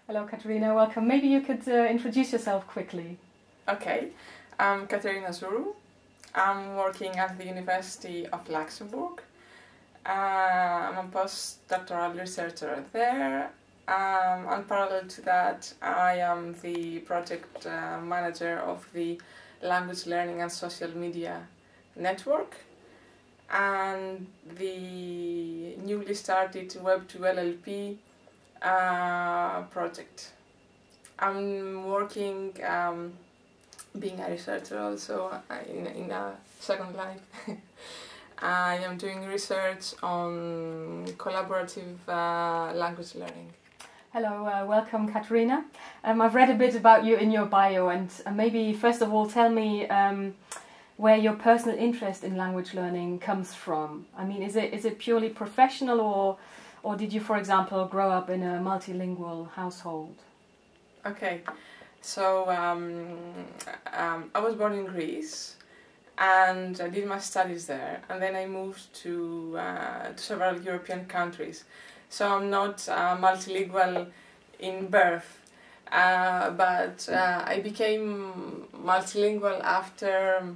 Hello, Katerina. Welcome. Maybe you could introduce yourself quickly. Okay, I'm Katerina Zourou. I'm working at the University of Luxembourg. I'm a postdoctoral researcher there. And parallel to that, I am the project manager of the Language Learning and Social Media Network and the newly started Web2 LLP project. I'm working being a researcher also in a second life. I am doing research on collaborative language learning. Hello, welcome, Katerina. I've read a bit about you in your bio, and maybe first of all tell me where your personal interest in language learning comes from. I mean, is it purely professional, or did you, for example, grow up in a multilingual household? Okay, so I was born in Greece and I did my studies there, and then I moved to several European countries. So I'm not multilingual in birth, but I became multilingual after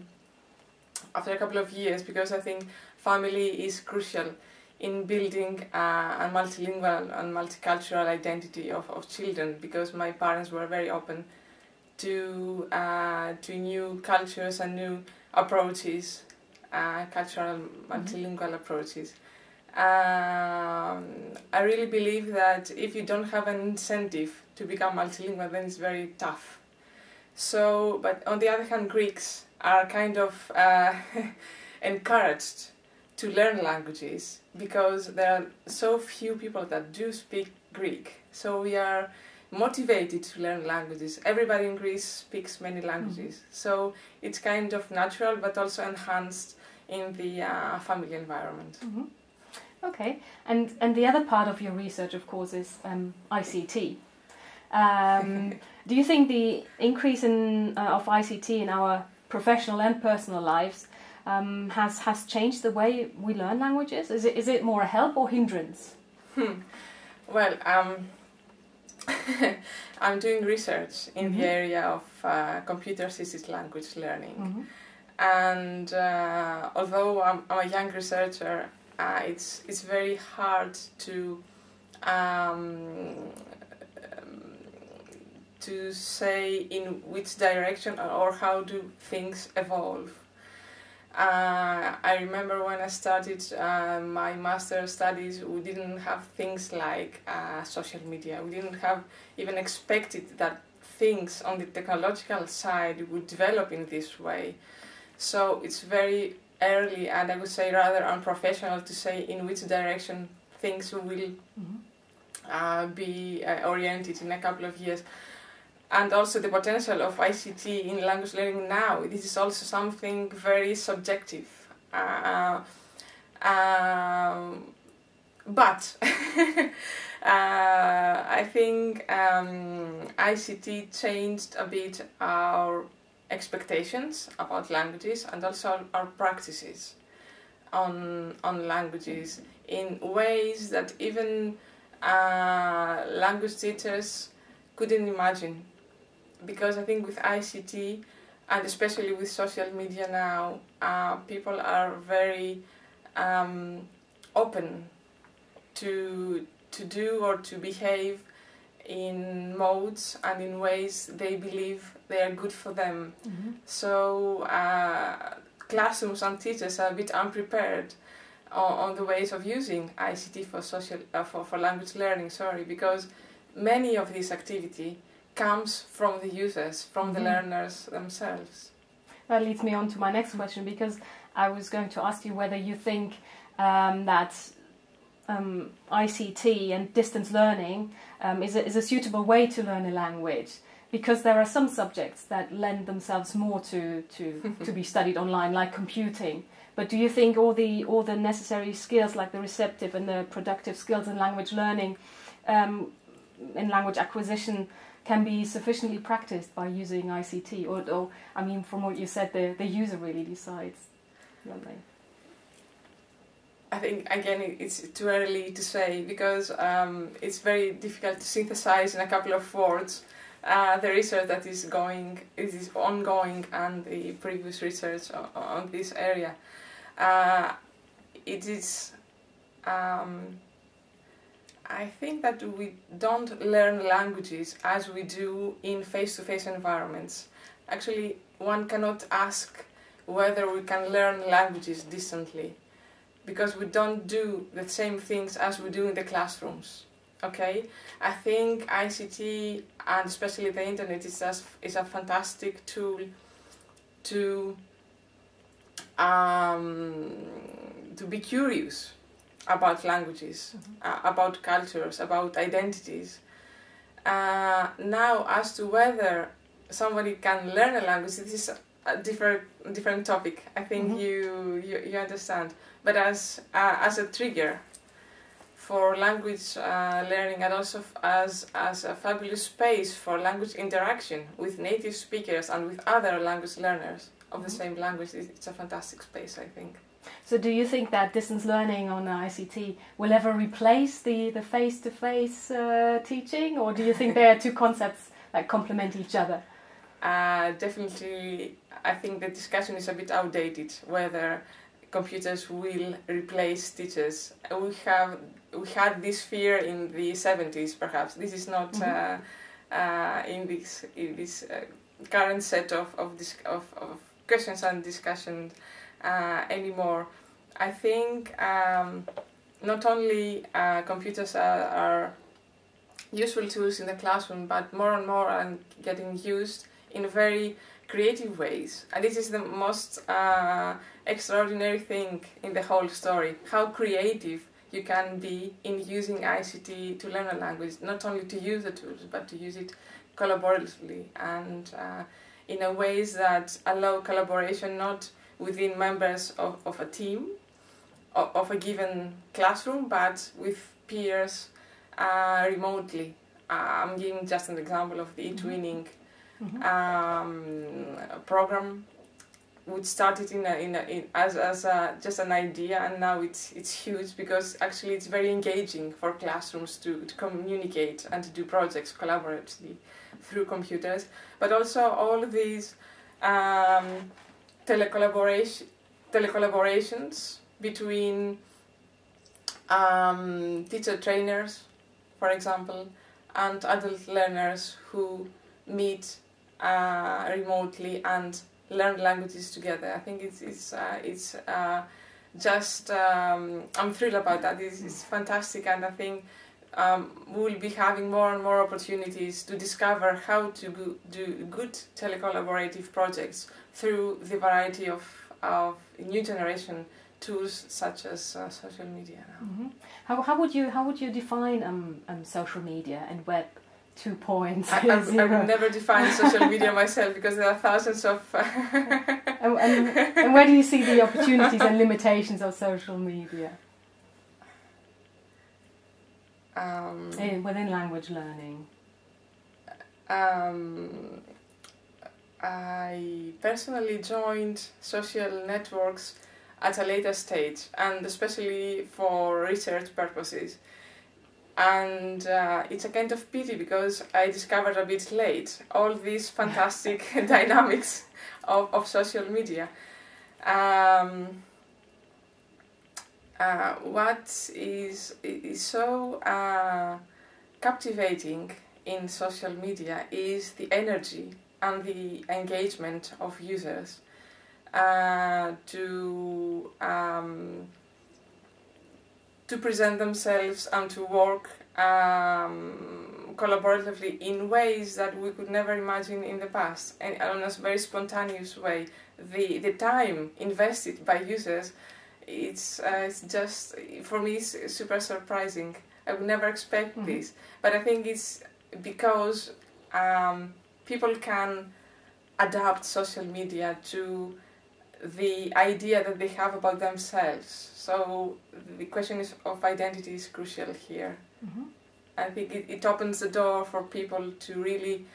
a couple of years, because I think family is crucial in building a multilingual and multicultural identity of children, because my parents were very open to new cultures and new approaches, cultural multilingual approaches. I really believe that if you don't have an incentive to become multilingual, then it's very tough. So, but on the other hand, Greeks are kind of encouraged to learn languages because there are so few people that do speak Greek. So we are motivated to learn languages. Everybody in Greece speaks many languages. So it's kind of natural, but also enhanced in the family environment. Okay, and the other part of your research, of course, is ICT. Do you think the increase of ICT in our professional and personal lives has changed the way we learn languages? Is it more a help or hindrance? Well, I'm doing research in the area of computer-assisted language learning, and although I'm a young researcher, it's very hard to say in which direction or how do things evolve. I remember when I started my master's studies, we didn't have things like social media. We didn't have even expected that things on the technological side would develop in this way. So it's very early, and I would say rather unprofessional to say in which direction things will be oriented in a couple of years. And also the potential of ICT in language learning now, this is also something very subjective. But I think ICT changed a bit our expectations about languages and also our practices on languages in ways that even language teachers couldn't imagine. Because I think with ICT, and especially with social media now, people are very open to do or to behave in modes and in ways they believe they are good for them. So classrooms and teachers are a bit unprepared on the ways of using ICT for language learning. Because many of this activity comes from the users, from the learners themselves. That leads me on to my next question, because I was going to ask you whether you think that ICT and distance learning is a suitable way to learn a language, because there are some subjects that lend themselves more to be studied online, like computing. But do you think all the necessary skills, like the receptive and the productive skills in language learning, in language acquisition, can be sufficiently practiced by using ICT? Or I mean, from what you said, the user really decides, don't they? I think again it's too early to say, because it's very difficult to synthesize in a couple of words the research that is ongoing and the previous research on this area. It is. I think that we don't learn languages as we do in face-to-face environments. Actually, one cannot ask whether we can learn languages distantly, because we don't do the same things as we do in the classrooms. Okay, I think ICT and especially the internet is a fantastic tool to be curious about languages, about cultures, about identities. Now, as to whether somebody can learn a language, this is a different topic. I think you understand. But as a trigger for language learning, and also as a fabulous space for language interaction with native speakers and with other language learners of the same language, it's a fantastic space, I think. So do you think that distance learning on ICT will ever replace the face-to-face teaching, or do you think there are two concepts that complement each other? Definitely, I think the discussion is a bit outdated, whether computers will replace teachers. We had this fear in the 70s, perhaps. This is not in this current set of questions and discussions anymore. I think not only computers are useful tools in the classroom, but more and more are getting used in very creative ways. And this is the most extraordinary thing in the whole story, how creative you can be in using ICT to learn a language, not only to use the tools, but to use it collaboratively and in a ways that allow collaboration not within members of a team, of a given classroom, but with peers remotely. I'm giving just an example of the e-twinning program, which started as just an idea, and now it's huge, because actually it's very engaging for classrooms to communicate and to do projects collaboratively through computers, but also all of these telecollaborations between teacher trainers, for example, and adult learners who meet remotely and learn languages together. I think it's just I'm thrilled about that. It's fantastic, and I think we'll be having more and more opportunities to discover how to do good telecollaborative projects through the variety of new generation tools such as social media now. How would you define social media and web 2.0? I would never define social media myself, because there are thousands of and where do you see the opportunities and limitations of social media within language learning? I personally joined social networks at a later stage, and especially for research purposes. And it's a kind of pity, because I discovered a bit late all these fantastic dynamics of social media. What is so captivating in social media is the energy and the engagement of users to present themselves and to work collaboratively in ways that we could never imagine in the past, and in a very spontaneous way. The time invested by users, it's just, for me, it's super surprising. I would never expect this, but I think it's because people can adapt social media to the idea that they have about themselves. So the question of identity is crucial here. I think it opens the door for people to really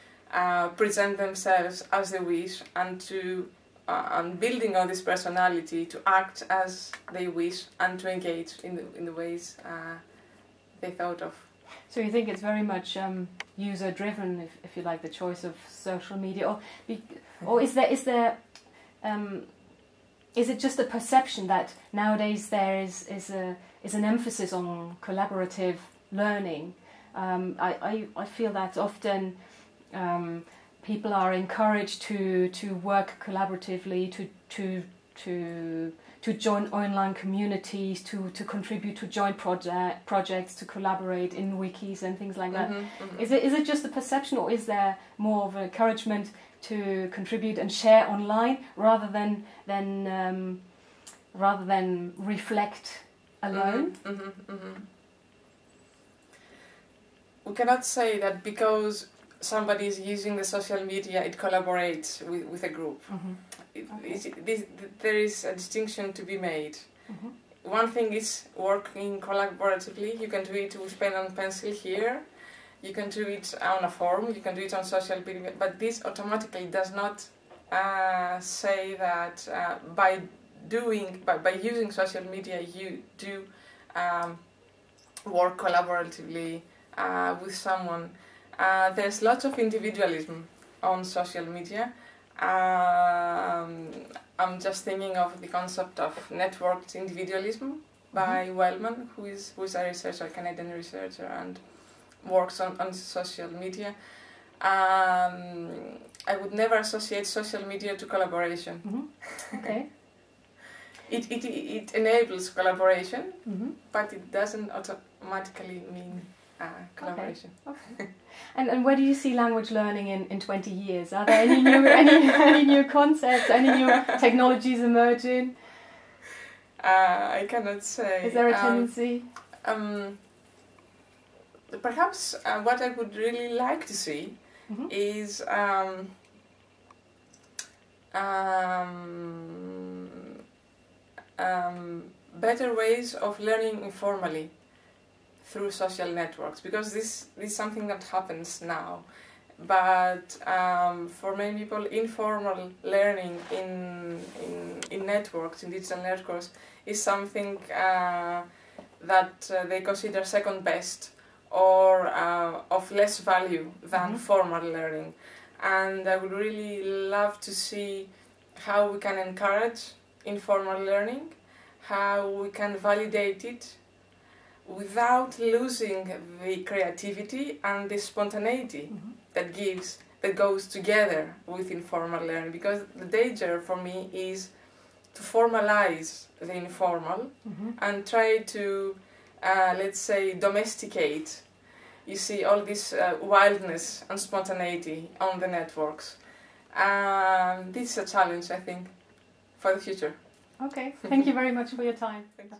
present themselves as they wish, and to and building on this personality to act as they wish and to engage in the ways they thought of. So you think it's very much user-driven, if you like, the choice of social media, or is it just a perception that nowadays there is an emphasis on collaborative learning? I feel that often people are encouraged to work collaboratively, to join online communities, to contribute to joint projects, to collaborate in wikis and things like that. Is it just a perception, or is there more of an encouragement to contribute and share online rather than reflect alone? We cannot say that because somebody is using the social media, it collaborates with a group. There is a distinction to be made. One thing is working collaboratively. You can do it with pen and pencil here. You can do it on a forum. You can do it on social media. But this automatically does not say that by using social media you do work collaboratively with someone. There's lots of individualism on social media. I'm just thinking of the concept of networked individualism by Wellman, who is a researcher, a Canadian researcher, and works on social media. I would never associate social media to collaboration. Okay. It enables collaboration, but it doesn't automatically mean collaboration. Okay. And where do you see language learning in 20 years? Are there any new any new concepts, any new technologies emerging? I cannot say. Is there a tendency? Perhaps what I would really like to see is better ways of learning informally through social networks, because this is something that happens now. But for many people, informal learning in networks, in digital networks, is something that they consider second best or of less value than formal learning. And I would really love to see how we can encourage informal learning, how we can validate it without losing the creativity and the spontaneity that goes together with informal learning. Because the danger for me is to formalize the informal and try to, let's say, domesticate, you see, all this wildness and spontaneity on the networks. This is a challenge, I think, for the future. Okay, thank you very much for your time. Thank you.